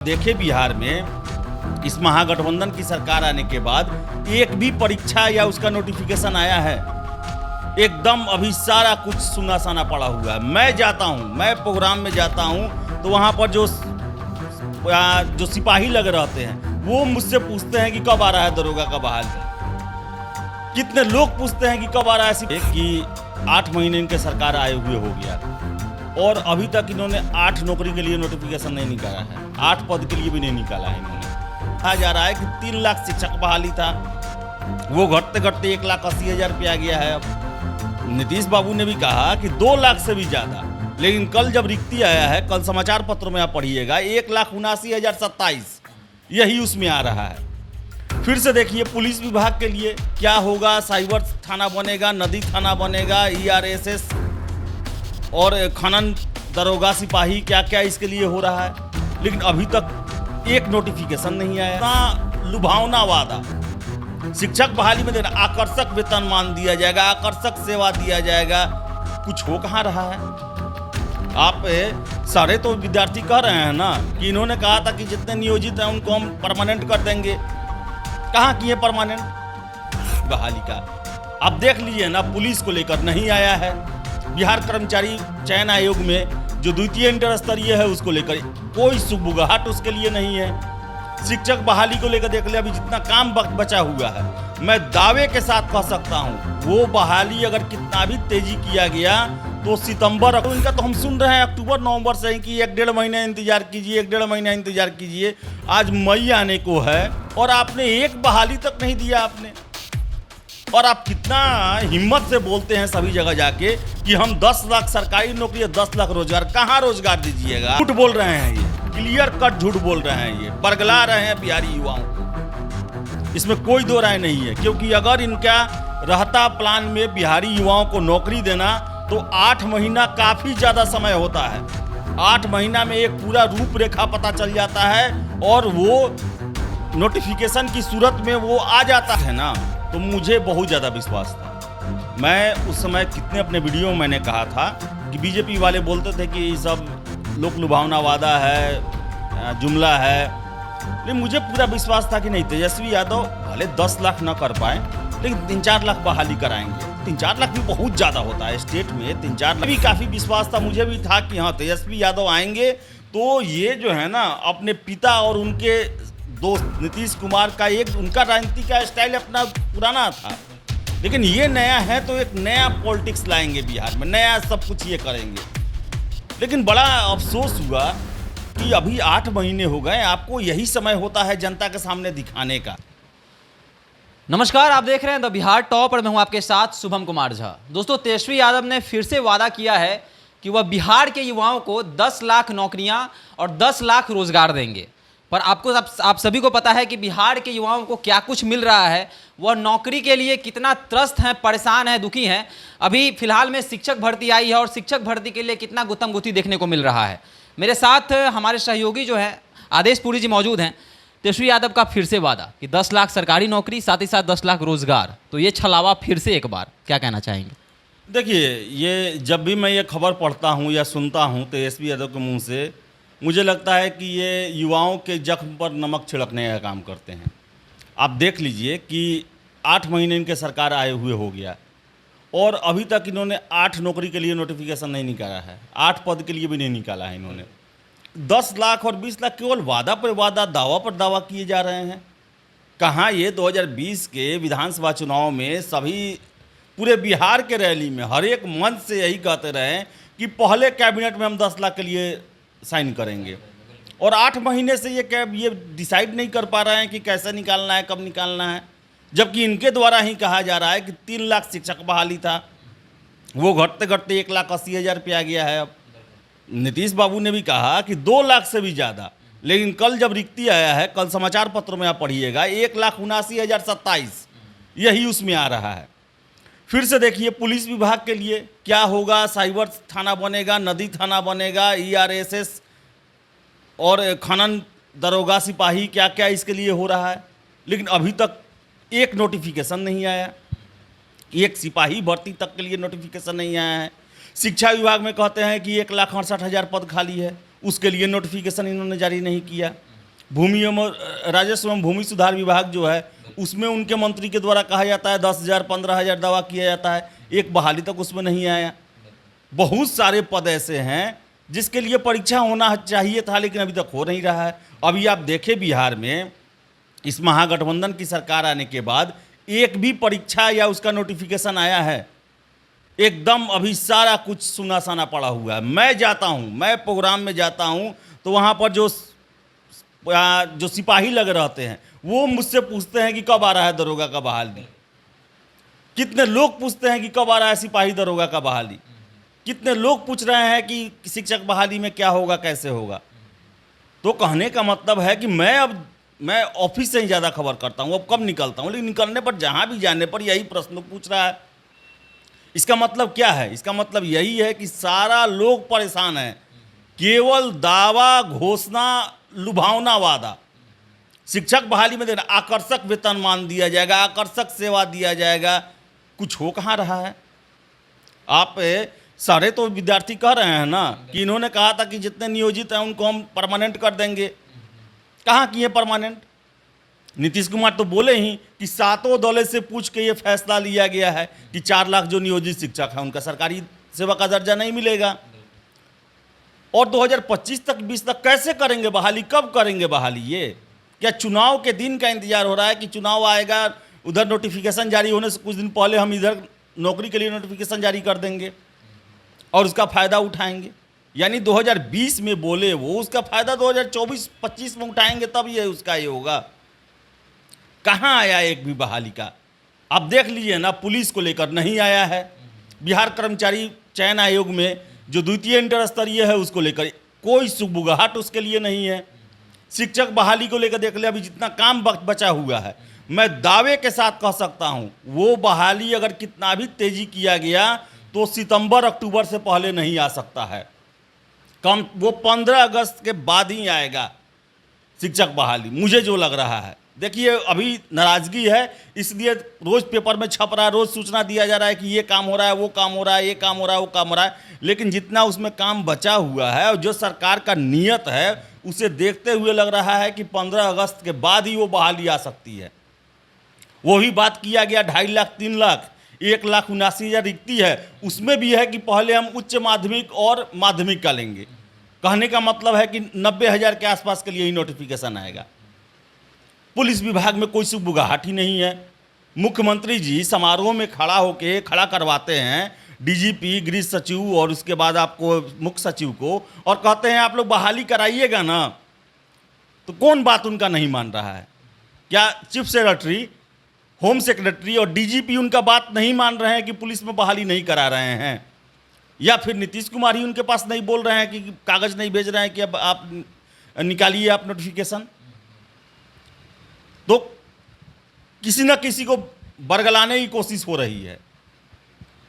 देखे बिहार में इस महागठबंधन की सरकार आने के बाद एक भी परीक्षा या उसका नोटिफिकेशन आया है? एकदम अभी सारा कुछ सुना साना पड़ा हुआ है। मैं जाता हूँ, मैं प्रोग्राम में जाता हूँ तो वहाँ पर जो सिपाही लगे रहते हैं वो मुझसे पूछते हैं कि कब आ रहा है दरोगा का बहाल। कितने लोग पूछते हैं कि कब आ रहा है कि 8 महीने इनके सरकार आए हुए हो गया और अभी तक इन्होंने 8 नौकरी के लिए नोटिफिकेशन नहीं निकाला है, 8 पद के लिए भी नहीं निकाला है इन्होंने। कहा जा रहा है कि 3 लाख शिक्षक बहाली था, वो घटते घटते 1,80,000 रुपया आ गया है। अब नीतीश बाबू ने भी कहा कि 2 लाख से भी ज़्यादा, लेकिन कल जब रिक्ति आया है, कल समाचार पत्रों में आप पढ़िएगा 1,79,027, यही उसमें आ रहा है। फिर से देखिए पुलिस विभाग के लिए क्या होगा, साइबर थाना बनेगा, नदी थाना बनेगा, ERSS और खनन दरोगा सिपाही, क्या क्या इसके लिए हो रहा है, लेकिन अभी तक एक नोटिफिकेशन नहीं आया। इतना लुभावना वादा, शिक्षक बहाली में देना, आकर्षक वेतनमान दिया जाएगा, आकर्षक सेवा दिया जाएगा, कुछ हो कहाँ रहा है? आप सारे तो विद्यार्थी कह रहे हैं ना कि इन्होंने कहा था कि जितने नियोजित हैं उनको हम परमानेंट कर देंगे। कहाँ किए परमानेंट बहाली का? आप देख लीजिए ना, पुलिस को लेकर नहीं आया है। बिहार कर्मचारी चयन आयोग में जो द्वितीय इंटर स्तरीय है उसको लेकर कोई सुबुगाहट उसके लिए नहीं है। शिक्षक बहाली को लेकर देख ले, अभी जितना काम बचा हुआ है, मैं दावे के साथ कह सकता हूँ वो बहाली अगर कितना भी तेजी किया गया तो सितंबर, इनका तो हम सुन रहे हैं अक्टूबर नवंबर से ही कि 1-1.5 महीना इंतजार कीजिए, 1-1.5 महीना इंतजार कीजिए। आज मई आने को है और आपने एक बहाली तक नहीं दिया आपने। और आप कितना हिम्मत से बोलते हैं सभी जगह जाके कि हम 10 लाख सरकारी नौकरी, 10 लाख रोजगार। कहाँ रोजगार दीजिएगा? झूठ बोल रहे हैं, ये क्लियर कट झूठ बोल रहे हैं, ये बरगला रहे हैं बिहारी युवाओं को। इसमें कोई दो राय नहीं है, क्योंकि अगर इनका रहता प्लान में बिहारी युवाओं को नौकरी देना तो 8 महीना काफी ज्यादा समय होता है। 8 महीना में एक पूरा रूपरेखा पता चल जाता है और वो नोटिफिकेशन की सूरत में वो आ जाता है ना, तो मुझे बहुत ज़्यादा विश्वास था। मैं उस समय कितने अपने वीडियो में मैंने कहा था कि बीजेपी वाले बोलते थे कि ये सब लोक लुभावना वादा है, जुमला है, लेकिन मुझे पूरा विश्वास था कि नहीं, तेजस्वी यादव भले 10 लाख न कर पाए लेकिन 3-4 लाख बहाली कराएंगे। 3-4 लाख भी बहुत ज़्यादा होता है स्टेट में, 3-4 लाख भी काफ़ी विश्वास था मुझे भी था कि हाँ तेजस्वी यादव आएंगे तो ये जो है ना अपने पिता और उनके दोस्त नीतीश कुमार का एक उनका राजनीति का स्टाइल अपना पुराना था, लेकिन ये नया है तो एक नया पॉलिटिक्स लाएंगे बिहार में, नया सब कुछ ये करेंगे। लेकिन बड़ा अफसोस हुआ कि अभी 8 महीने हो गए, आपको यही समय होता है जनता के सामने दिखाने का। नमस्कार, आप देख रहे हैं द बिहार टॉप और मैं हूं आपके साथ शुभम कुमार झा। दोस्तों, तेजस्वी यादव ने फिर से वादा किया है कि वह बिहार के युवाओं को 10 लाख नौकरियां और 10 लाख रोजगार देंगे। पर आप सभी को पता है कि बिहार के युवाओं को क्या कुछ मिल रहा है, वह नौकरी के लिए कितना त्रस्त हैं, परेशान हैं, दुखी हैं। अभी फिलहाल में शिक्षक भर्ती आई है और शिक्षक भर्ती के लिए कितना गुत्थम गुत्थी देखने को मिल रहा है। मेरे साथ हमारे सहयोगी जो हैं आदेश पुरी जी मौजूद हैं। तेजस्वी यादव का फिर से वादा कि 10 लाख सरकारी नौकरी, साथ ही साथ 10 लाख रोजगार, तो ये छलावा फिर से एक बार, क्या कहना चाहेंगे? देखिए, ये जब भी मैं ये खबर पढ़ता हूँ या सुनता हूँ तेजस्वी यादव के मुँह से, मुझे लगता है कि ये युवाओं के जख्म पर नमक छिड़कने का काम करते हैं। आप देख लीजिए कि 8 महीने इनके सरकार आए हुए हो गया और अभी तक इन्होंने 8 नौकरी के लिए नोटिफिकेशन नहीं निकाला है, 8 पद के लिए भी नहीं निकाला है इन्होंने। 10 लाख और 20 लाख केवल वादा पर वादा, दावा पर दावा किए जा रहे हैं। कहाँ ये 2020 के विधानसभा चुनाव में सभी पूरे बिहार के रैली में हर एक मंच से यही कहते रहे कि पहले कैबिनेट में हम 10 लाख के लिए साइन करेंगे, और 8 महीने से ये डिसाइड नहीं कर पा रहे हैं कि कैसे निकालना है, कब निकालना है, जबकि इनके द्वारा ही कहा जा रहा है कि 3 लाख शिक्षक बहाली था, वो घटते घटते 1,80,000 रुपया आ गया है। अब नीतीश बाबू ने भी कहा कि 2 लाख से भी ज़्यादा, लेकिन कल जब रिक्ति आया है, कल समाचार पत्रों में आप पढ़िएगा 1,79,027, यही उसमें आ रहा है। फिर से देखिए पुलिस विभाग के लिए क्या होगा, साइबर थाना बनेगा, नदी थाना बनेगा, ERSS और खनन दरोगा सिपाही, क्या क्या इसके लिए हो रहा है, लेकिन अभी तक एक नोटिफिकेशन नहीं आया, एक सिपाही भर्ती तक के लिए नोटिफिकेशन नहीं आया है। शिक्षा विभाग में कहते हैं कि 1,68,000 पद खाली है, उसके लिए नोटिफिकेशन इन्होंने जारी नहीं किया। भूमि एवं राजस्व एवं भूमि सुधार विभाग जो है उसमें उनके मंत्री के द्वारा कहा जाता है 10,000 15,000 दावा किया जाता है, एक बहाली तक उसमें नहीं आया। बहुत सारे पद ऐसे हैं जिसके लिए परीक्षा होना चाहिए था लेकिन अभी तक हो नहीं रहा है। अभी आप देखें बिहार में इस महागठबंधन की सरकार आने के बाद एक भी परीक्षा या उसका नोटिफिकेशन आया है? एकदम अभी सारा कुछ सुना साना पड़ा हुआ है। मैं जाता हूँ, मैं प्रोग्राम में जाता हूँ तो वहाँ पर जो सिपाही लगे रहते हैं वो मुझसे पूछते हैं कि कब आ रहा है दरोगा का बहाली। कितने लोग पूछते हैं कि कब आ रहा है सिपाही दरोगा का बहाली। कितने लोग पूछ रहे हैं कि शिक्षक बहाली में क्या होगा, कैसे होगा। तो कहने का मतलब है कि मैं ऑफिस से ही ज़्यादा खबर करता हूँ, अब कब निकलता हूँ, लेकिन निकलने पर जहाँ भी जाने पर यही प्रश्न पूछ रहा है। इसका मतलब क्या है? इसका मतलब यही है कि सारा लोग परेशान हैं। केवल दावा, घोषणा, लुभावना वादा। शिक्षक बहाली में देना, आकर्षक वेतनमान दिया जाएगा, आकर्षक सेवा दिया जाएगा, कुछ हो कहाँ रहा है? आप सारे तो विद्यार्थी कह रहे हैं ना कि इन्होंने कहा था कि जितने नियोजित हैं उनको हम परमानेंट कर देंगे। कहाँ किए परमानेंट? नीतीश कुमार तो बोले ही कि सातों दलों से पूछ के ये फैसला लिया गया है कि 4 लाख जो नियोजित शिक्षक हैं उनका सरकारी सेवा का दर्जा नहीं मिलेगा। और 2025 तक 20 तक कैसे करेंगे बहाली? कब करेंगे बहाली? ये क्या चुनाव के दिन का इंतजार हो रहा है कि चुनाव आएगा, उधर नोटिफिकेशन जारी होने से कुछ दिन पहले हम इधर नौकरी के लिए नोटिफिकेशन जारी कर देंगे और उसका फ़ायदा उठाएंगे? यानी 2020 में बोले वो, उसका फ़ायदा 2024-25 में उठाएंगे, तब ये उसका ये होगा। कहाँ आया एक भी बहाली का? आप देख लीजिए ना, पुलिस को लेकर नहीं आया है। बिहार कर्मचारी चयन आयोग में जो द्वितीय इंटर स्तरीय है उसको लेकर कोई सुगबुगाहट उसके लिए नहीं है। शिक्षक बहाली को लेकर देख ले, अभी जितना काम बचा हुआ है, मैं दावे के साथ कह सकता हूँ वो बहाली अगर कितना भी तेजी किया गया तो सितंबर अक्टूबर से पहले नहीं आ सकता है। कम वो 15 अगस्त के बाद ही आएगा शिक्षक बहाली, मुझे जो लग रहा है। देखिए अभी नाराज़गी है, इसलिए रोज़ पेपर में छप रहा है, रोज़ सूचना दिया जा रहा है कि ये काम हो रहा है, वो काम हो रहा है, ये काम हो रहा है, वो काम हो रहा है, लेकिन जितना उसमें काम बचा हुआ है और जो सरकार का नियत है उसे देखते हुए लग रहा है कि 15 अगस्त के बाद ही वो बहाली आ सकती है। वही बात किया गया 2.5 लाख 3 लाख 1,79,000 रिक्ति है, उसमें भी है कि पहले हम उच्च माध्यमिक और माध्यमिक का लेंगे। कहने का मतलब है कि 90,000 के आसपास के लिए ही नोटिफिकेशन आएगा। पुलिस विभाग में कोई सुगबुगाहट ही नहीं है। मुख्यमंत्री जी समारोह में खड़ा करवाते हैं डीजीपी, गृह सचिव और उसके बाद आपको मुख्य सचिव को, और कहते हैं आप लोग बहाली कराइएगा ना। तो कौन बात उनका नहीं मान रहा है? क्या चीफ सेक्रेटरी, होम सेक्रेटरी और डीजीपी उनका बात नहीं मान रहे हैं कि पुलिस में बहाली नहीं करा रहे हैं? या फिर नीतीश कुमार ही उनके पास नहीं बोल रहे हैं कि कागज़ नहीं भेज रहे हैं कि अब आप निकालिए आप नोटिफिकेशन? तो किसी न किसी को बरगलाने की कोशिश हो रही है।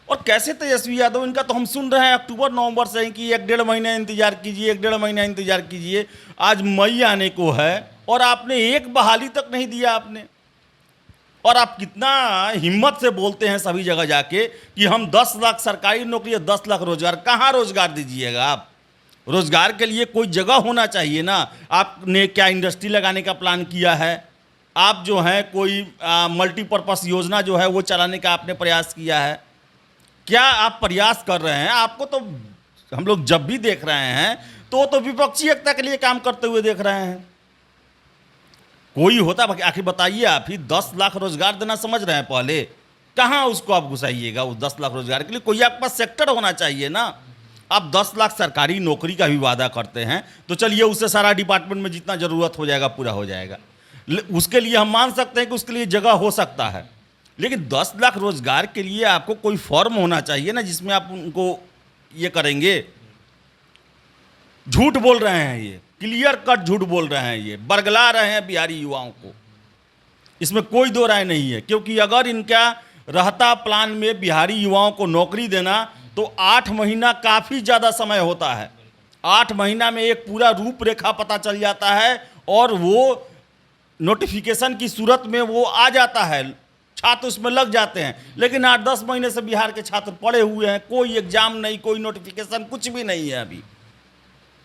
और कैसे तेजस्वी यादव, इनका तो हम सुन रहे हैं अक्टूबर नवंबर से ही कि 1-1.5 महीना इंतजार कीजिए, 1-1.5 महीना इंतजार कीजिए। आज मई आने को है और आपने एक बहाली तक नहीं दिया आपने। और आप कितना हिम्मत से बोलते हैं सभी जगह जाके कि हम 10 लाख सरकारी नौकरी, 10 लाख रोजगार। कहाँ रोजगार दीजिएगा आप? रोजगार के लिए कोई जगह होना चाहिए ना। आपने क्या इंडस्ट्री लगाने का प्लान किया है? आप जो है कोई मल्टीपर्पस योजना जो है वो चलाने का आपने प्रयास किया है? क्या आप प्रयास कर रहे हैं? आपको तो हम लोग जब भी देख रहे हैं तो विपक्षी एकता के लिए काम करते हुए देख रहे हैं। कोई होता आखिर बताइए, आप ही 10 लाख रोजगार देना समझ रहे हैं पहले, कहाँ उसको आप घुसाइएगा? उस 10 लाख रोजगार के लिए कोई आपके पास सेक्टर होना चाहिए ना। आप 10 लाख सरकारी नौकरी का भी वादा करते हैं तो चलिए उससे सारा डिपार्टमेंट में जितना ज़रूरत हो जाएगा पूरा हो जाएगा। उसके लिए हम मान सकते हैं कि उसके लिए जगह हो सकता है, लेकिन 10 लाख रोजगार के लिए आपको कोई फॉर्म होना चाहिए ना जिसमें आप उनको ये करेंगे। झूठ बोल रहे हैं, ये क्लियर कट झूठ बोल रहे हैं, ये बरगला रहे हैं बिहारी युवाओं को। इसमें कोई दो राय नहीं है, क्योंकि अगर इनका रहता प्लान में बिहारी युवाओं को नौकरी देना तो 8 महीना काफ़ी ज़्यादा समय होता है। 8 महीना में एक पूरा रूपरेखा पता चल जाता है और वो नोटिफिकेशन की सूरत में वो आ जाता है, छात्र उसमें लग जाते हैं। लेकिन 8-10 महीने से बिहार के छात्र पड़े हुए हैं, कोई एग्जाम नहीं, कोई नोटिफिकेशन, कुछ भी नहीं है। अभी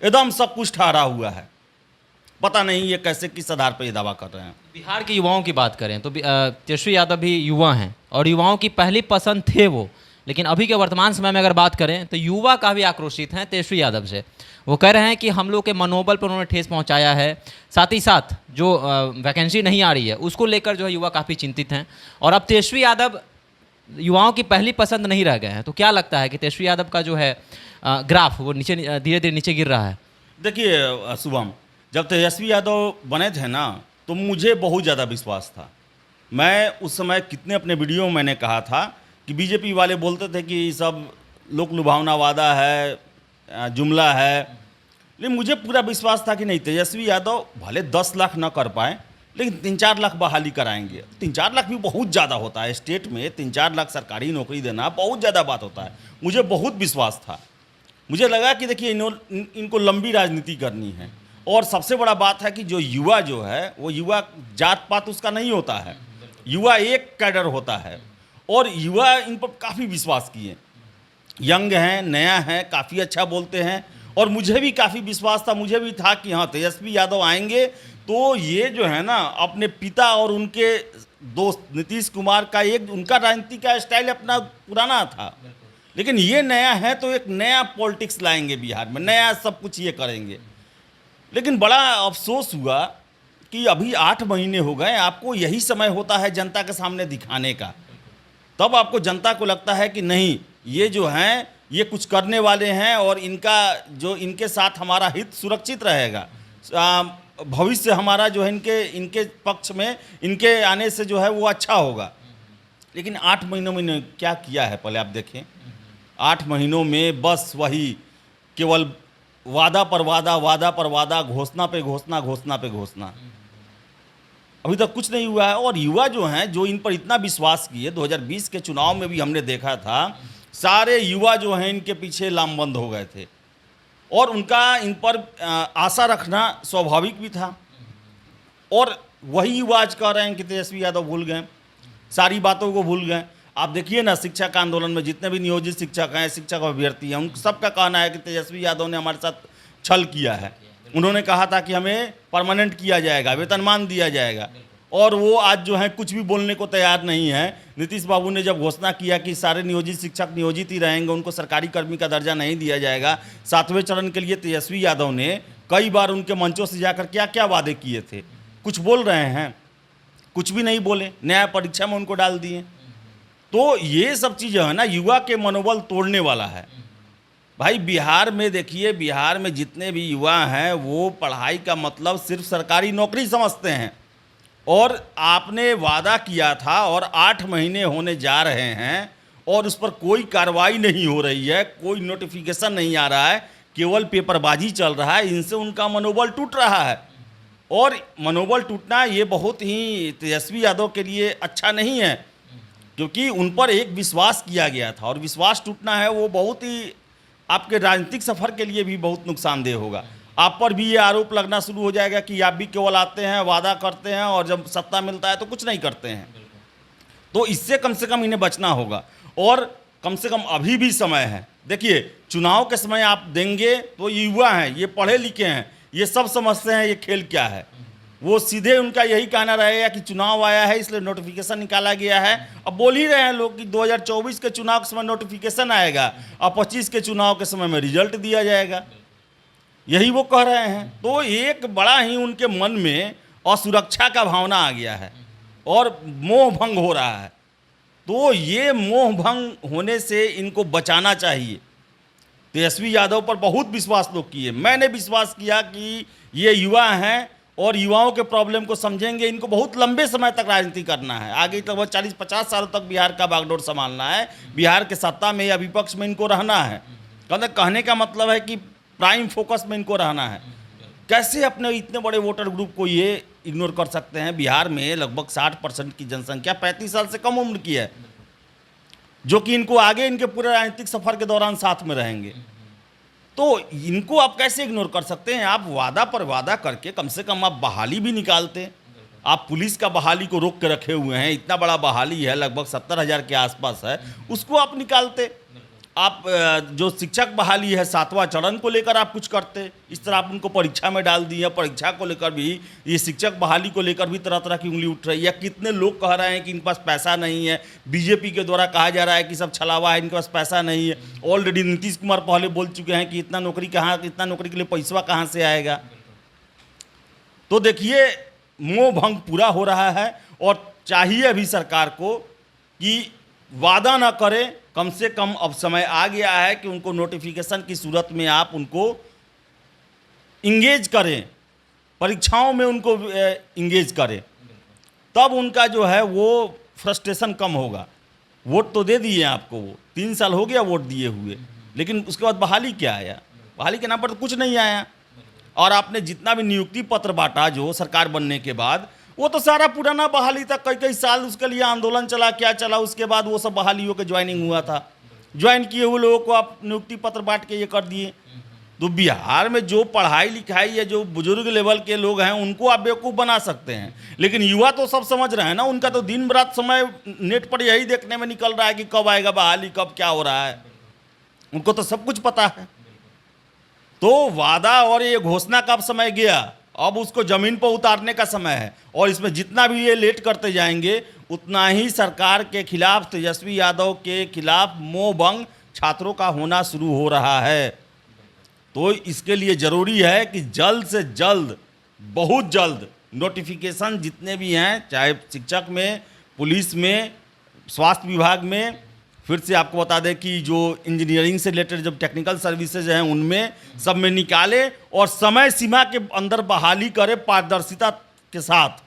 एकदम सब कुछ ठहरा हुआ है। पता नहीं ये कैसे किस आधार पर ये दावा कर रहे हैं। बिहार के युवाओं की बात करें तो तेजस्वी यादव भी युवा हैं और युवाओं की पहली पसंद थे वो, लेकिन अभी के वर्तमान समय में अगर बात करें तो युवा काफ़ी आक्रोशित हैं तेजस्वी यादव से। वो कह रहे हैं कि हम लोग के मनोबल पर उन्होंने ठेस पहुंचाया है, साथ ही साथ जो वैकेंसी नहीं आ रही है उसको लेकर जो है युवा काफ़ी चिंतित हैं और अब तेजस्वी यादव युवाओं की पहली पसंद नहीं रह गए हैं। तो क्या लगता है कि तेजस्वी यादव का जो है ग्राफ वो नीचे धीरे धीरे नीचे गिर रहा है? देखिए शुभम, जब तेजस्वी यादव बने थे ना तो मुझे बहुत ज़्यादा विश्वास था। मैं उस समय कितने अपने वीडियो में मैंने कहा था कि बीजेपी वाले बोलते थे कि सब लोक लुभावना वादा है, जुमला है, लेकिन मुझे पूरा विश्वास था कि नहीं, तेजस्वी यादव भले 10 लाख न कर पाए लेकिन 3-4 लाख बहाली कराएंगे। 3-4 लाख भी बहुत ज़्यादा होता है, स्टेट में 3-4 लाख सरकारी नौकरी देना बहुत ज़्यादा बात होता है। मुझे बहुत विश्वास था। मुझे लगा कि देखिए इनको लंबी राजनीति करनी है और सबसे बड़ा बात है कि जो युवा जो है वो युवा जात पात उसका नहीं होता है, युवा एक कैडर होता है और युवा इन पर काफ़ी विश्वास किए। यंग हैं, नया है, काफ़ी अच्छा बोलते हैं और मुझे भी काफ़ी विश्वास था, मुझे भी था कि हाँ तेजस्वी यादव आएंगे तो ये जो है ना अपने पिता और उनके दोस्त नीतीश कुमार का एक उनका राजनीति का स्टाइल अपना पुराना था, लेकिन ये नया है तो एक नया पॉलिटिक्स लाएंगे बिहार में, नया सब कुछ ये करेंगे। लेकिन बड़ा अफसोस हुआ कि अभी 8 महीने हो गए, आपको यही समय होता है जनता के सामने दिखाने का, तब आपको जनता को लगता है कि नहीं ये जो हैं ये कुछ करने वाले हैं और इनका जो इनके साथ हमारा हित सुरक्षित रहेगा, भविष्य हमारा जो है इनके पक्ष में इनके आने से जो है वो अच्छा होगा। लेकिन 8 महीनों में क्या किया है पहले आप देखें। 8 महीनों में बस वही केवल वादा पर वादा, वादा पर वादा, घोषणा पे घोषणा, घोषणा पे घोषणा, अभी तक कुछ नहीं हुआ है। और युवा जो हैं जो इन पर इतना विश्वास किए, 2020 के चुनाव में भी हमने देखा था सारे युवा जो हैं इनके पीछे लामबंद हो गए थे और उनका इन पर आशा रखना स्वाभाविक भी था। और वही युवा आज कह रहे हैं कि तेजस्वी यादव भूल गए, सारी बातों को भूल गए। आप देखिए ना शिक्षक आंदोलन में जितने भी नियोजित शिक्षक हैं, शिक्षक अभ्यर्थी हैं, उन सबका कहना है कि तेजस्वी यादव ने हमारे साथ छल किया है। उन्होंने कहा था कि हमें परमानेंट किया जाएगा, वेतनमान दिया जाएगा, और वो आज जो है कुछ भी बोलने को तैयार नहीं है। नीतीश बाबू ने जब घोषणा किया कि सारे नियोजित शिक्षक नियोजित ही रहेंगे, उनको सरकारी कर्मी का दर्जा नहीं दिया जाएगा, 7वें चरण के लिए तेजस्वी यादव ने कई बार उनके मंचों से जाकर क्या क्या वादे किए थे। कुछ बोल रहे हैं, कुछ भी नहीं बोले, न्याय परीक्षा में उनको डाल दिए। तो ये सब चीज़ है ना युवा के मनोबल तोड़ने वाला है। भाई बिहार में देखिए, बिहार में जितने भी युवा हैं वो पढ़ाई का मतलब सिर्फ सरकारी नौकरी समझते हैं, और आपने वादा किया था और 8 महीने होने जा रहे हैं और उस पर कोई कार्रवाई नहीं हो रही है, कोई नोटिफिकेशन नहीं आ रहा है, केवल पेपरबाजी चल रहा है। इनसे उनका मनोबल टूट रहा है और मनोबल टूटना ये बहुत ही तेजस्वी यादव के लिए अच्छा नहीं है, क्योंकि उन पर एक विश्वास किया गया था और विश्वास टूटना है वो बहुत ही आपके राजनीतिक सफ़र के लिए भी बहुत नुकसानदेह होगा। आप पर भी ये आरोप लगना शुरू हो जाएगा कि आप भी केवल आते हैं, वादा करते हैं और जब सत्ता मिलता है तो कुछ नहीं करते हैं। तो इससे कम से कम इन्हें बचना होगा और कम से कम अभी भी समय है। देखिए चुनाव के समय आप देंगे तो ये युवा हैं, ये पढ़े लिखे हैं, ये सब समझते हैं ये खेल क्या है। वो सीधे उनका यही कहना रहेगा कि चुनाव आया है इसलिए नोटिफिकेशन निकाला गया है। अब बोल ही रहे हैं लोग कि 2024 के चुनाव के समय नोटिफिकेशन आएगा और 25 के चुनाव के समय में रिजल्ट दिया जाएगा, यही वो कह रहे हैं। तो एक बड़ा ही उनके मन में असुरक्षा का भावना आ गया है और मोह भंग हो रहा है। तो ये मोह भंग होने से इनको बचाना चाहिए। तेजस्वी यादव पर बहुत विश्वास लोग किए, मैंने विश्वास किया कि ये युवा हैं और युवाओं के प्रॉब्लम को समझेंगे। इनको बहुत लंबे समय तक राजनीति करना है, आगे लगभग 40-50 सालों तक बिहार का बागडोर संभालना है, बिहार के सत्ता में या विपक्ष में इनको रहना है। कहने का मतलब है कि प्राइम फोकस में इनको रहना है। कैसे अपने इतने बड़े वोटर ग्रुप को ये इग्नोर कर सकते हैं। बिहार में लगभग 60% की जनसंख्या 35 साल से कम उम्र की है, जो कि इनको आगे इनके पूरे राजनीतिक सफर के दौरान साथ में रहेंगे। तो इनको आप कैसे इग्नोर कर सकते हैं। आप वादा पर वादा करके कम से कम आप बहाली भी निकालते। आप पुलिस का बहाली को रोक के रखे हुए हैं, इतना बड़ा बहाली है, लगभग 70,000 के आसपास है, उसको आप निकालते। आप जो शिक्षक बहाली है 7वां चरण को लेकर आप कुछ करते, इस तरह आप उनको परीक्षा में डाल दिए। परीक्षा को लेकर भी, ये शिक्षक बहाली को लेकर भी तरह तरह की उंगली उठ रही है। कितने लोग कह रहे हैं कि इनके पास पैसा नहीं है, बीजेपी के द्वारा कहा जा रहा है कि सब छलावा है, इनके पास पैसा नहीं है। ऑलरेडी नीतीश कुमार पहले बोल चुके हैं कि इतना नौकरी के लिए पैसा कहाँ से आएगा। तो देखिए, मोह भंग पूरा हो रहा है और चाहिए अभी सरकार को कि वादा ना करे, कम से कम अब समय आ गया है कि उनको नोटिफिकेशन की सूरत में आप उनको इंगेज करें, परीक्षाओं में उनको इंगेज करें, तब उनका जो है वो फ्रस्ट्रेशन कम होगा। वोट तो दे दिए आपको, वो 3 साल हो गया वोट दिए हुए, लेकिन उसके बाद बहाली क्या आया? बहाली के नाम पर तो कुछ नहीं आया। और आपने जितना भी नियुक्ति पत्र बांटा जो सरकार बनने के बाद, वो तो सारा पुराना बहाली था। कई कई साल उसके लिए आंदोलन चला, क्या चला, उसके बाद वो सब बहालियों के ज्वाइनिंग हुआ था। ज्वाइन किए हुए लोगों को आप नियुक्ति पत्र बांट के ये कर दिए। तो बिहार में जो पढ़ाई लिखाई है, जो बुजुर्ग लेवल के लोग हैं, उनको आप बेवकूफ़ बना सकते हैं, लेकिन युवा तो सब समझ रहे हैं ना। उनका तो दिन रात समय नेट पर यही देखने में निकल रहा है कि कब आएगा बहाली, कब क्या हो रहा है। उनको तो सब कुछ पता है। तो वादा और ये घोषणा का अब समय गया, अब उसको ज़मीन पर उतारने का समय है। और इसमें जितना भी ये लेट करते जाएंगे, उतना ही सरकार के खिलाफ, तेजस्वी यादव के खिलाफ मोह भंग छात्रों का होना शुरू हो रहा है। तो इसके लिए ज़रूरी है कि जल्द से जल्द, बहुत जल्द नोटिफिकेशन जितने भी हैं, चाहे शिक्षक में, पुलिस में, स्वास्थ्य विभाग में, फिर से आपको बता दें कि जो इंजीनियरिंग से रिलेटेड जब टेक्निकल सर्विसेज हैं उनमें सब में निकाले और समय सीमा के अंदर बहाली करे पारदर्शिता के साथ।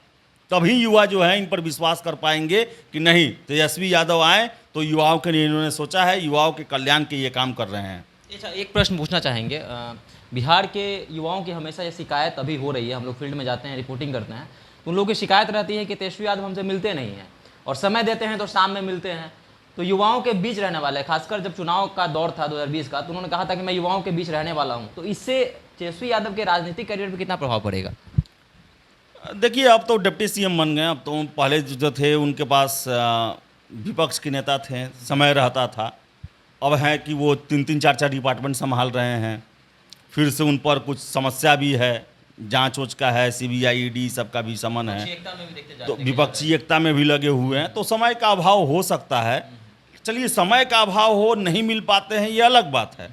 तभी युवा जो है इन पर विश्वास कर पाएंगे कि नहीं, तेजस्वी यादव आए तो युवाओं के लिए इन्होंने सोचा है, युवाओं के कल्याण के ये काम कर रहे हैं। अच्छा, एक प्रश्न पूछना चाहेंगे। बिहार के युवाओं की हमेशा ये शिकायत अभी हो रही है, हम लोग फील्ड में जाते हैं, रिपोर्टिंग करते हैं, तो उन लोगों की शिकायत रहती है कि तेजस्वी यादव हमसे मिलते नहीं हैं और समय देते हैं तो शाम में मिलते हैं। तो युवाओं के बीच रहने वाले, खासकर जब चुनाव का दौर था 2020 का, तो उन्होंने कहा था कि मैं युवाओं के बीच रहने वाला हूं। तो इससे तेजस्वी यादव के राजनीतिक करियर पर कितना प्रभाव पड़ेगा? देखिए, अब तो डिप्टी सीएम बन गए। अब तो पहले जो थे उनके पास विपक्ष के नेता थे, समय रहता था। अब है कि वो 3-3, 4-4 डिपार्टमेंट संभाल रहे हैं। फिर से उन पर कुछ समस्या भी है, जांच ओच का है, सीबीआई ईडी सबका भी समन है, तो विपक्षी एकता में भी लगे हुए हैं। तो समय का अभाव हो सकता है। चलिए, समय का अभाव हो, नहीं मिल पाते हैं, ये अलग बात है।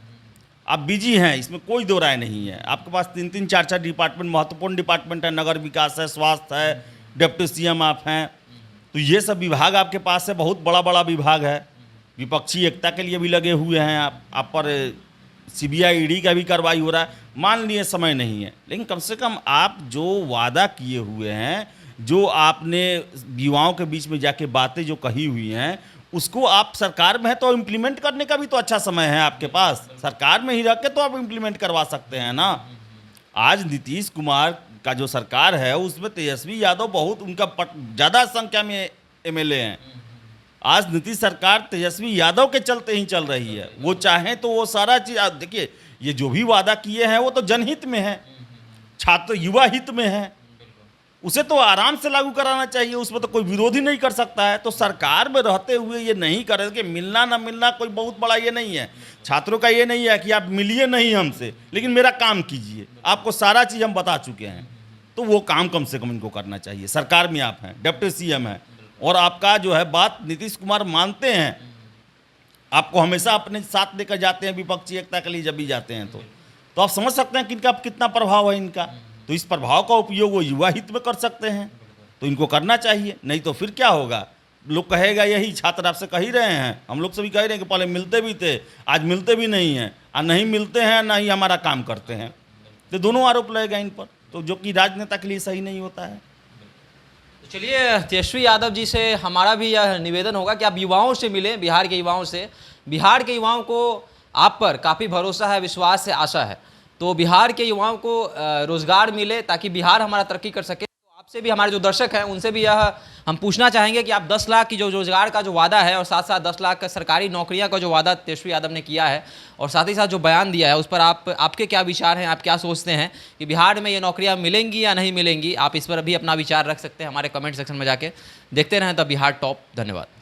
आप बिजी हैं, इसमें कोई दो राय नहीं है। आपके पास 3-3, 4-4 डिपार्टमेंट, महत्वपूर्ण डिपार्टमेंट है, नगर विकास है, स्वास्थ्य है, डिप्टी सीएम आप हैं, तो ये सब विभाग आपके पास है, बहुत बड़ा बड़ा विभाग है। विपक्षी एकता के लिए भी लगे हुए हैं। आप पर सीबीआई ईडी का भी कार्रवाई हो रहा है। मान लिए समय नहीं है, लेकिन कम से कम आप जो वादा किए हुए हैं, जो आपने युवाओं के बीच में जाके बातें जो कही हुई हैं, उसको आप सरकार में है तो इम्प्लीमेंट करने का भी तो अच्छा समय है आपके पास। सरकार में ही रह के तो आप इम्प्लीमेंट करवा सकते हैं ना। आज नीतीश कुमार का जो सरकार है उसमें तेजस्वी यादव बहुत, उनका ज़्यादा संख्या में एमएलए हैं। आज नीतीश सरकार तेजस्वी यादव के चलते ही चल रही है। वो चाहें तो वो सारा चीज़, देखिए, ये जो भी वादा किए हैं वो तो जनहित में है, छात्र युवा हित में है, उसे तो आराम से लागू कराना चाहिए, उसमें तो कोई विरोध ही नहीं कर सकता है। तो सरकार में रहते हुए ये नहीं करेंगे, मिलना ना मिलना कोई बहुत बड़ा ये नहीं है। छात्रों का ये नहीं है कि आप मिलिए नहीं हमसे, लेकिन मेरा काम कीजिए, आपको सारा चीज़ हम बता चुके हैं। तो वो काम कम से कम इनको करना चाहिए। सरकार में आप हैं, डिप्टी सीएम हैं, और आपका जो है बात नीतीश कुमार मानते हैं, आपको हमेशा अपने साथ लेकर जाते हैं विपक्षी एकता के लिए जब भी जाते हैं। तो आप समझ सकते हैं कि इनका कितना प्रभाव है इनका। तो इस प्रभाव का उपयोग वो युवा हित में कर सकते हैं, तो इनको करना चाहिए। नहीं तो फिर क्या होगा, लोग कहेगा यही, छात्र आपसे कह ही रहे हैं, हम लोग से भी कह रहे हैं कि पहले मिलते भी थे, आज मिलते भी नहीं हैं, और नहीं मिलते हैं ना ही हमारा काम करते हैं। तो दोनों आरोप लगेगा इन पर, तो जो कि राजनेता के लिए सही नहीं होता है। तो चलिए, तेजस्वी यादव जी से हमारा भी यह निवेदन होगा कि आप युवाओं से मिलें, बिहार के युवाओं से। बिहार के युवाओं को आप पर काफ़ी भरोसा है, विश्वास है, आशा है। तो बिहार के युवाओं को रोज़गार मिले ताकि बिहार हमारा तरक्की कर सके। तो आपसे भी, हमारे जो दर्शक हैं उनसे भी यह हम पूछना चाहेंगे कि आप 10 लाख की जो रोज़गार का जो वादा है और साथ साथ 10 लाख का सरकारी नौकरियां का जो वादा तेजस्वी यादव ने किया है और साथ ही साथ जो बयान दिया है, उस पर आपके क्या विचार हैं, आप क्या सोचते हैं कि बिहार में ये नौकरियां मिलेंगी या नहीं मिलेंगी? आप इस पर भी अपना विचार रख सकते हैं हमारे कमेंट सेक्शन में जाके। देखते रहें द बिहार टॉप। धन्यवाद।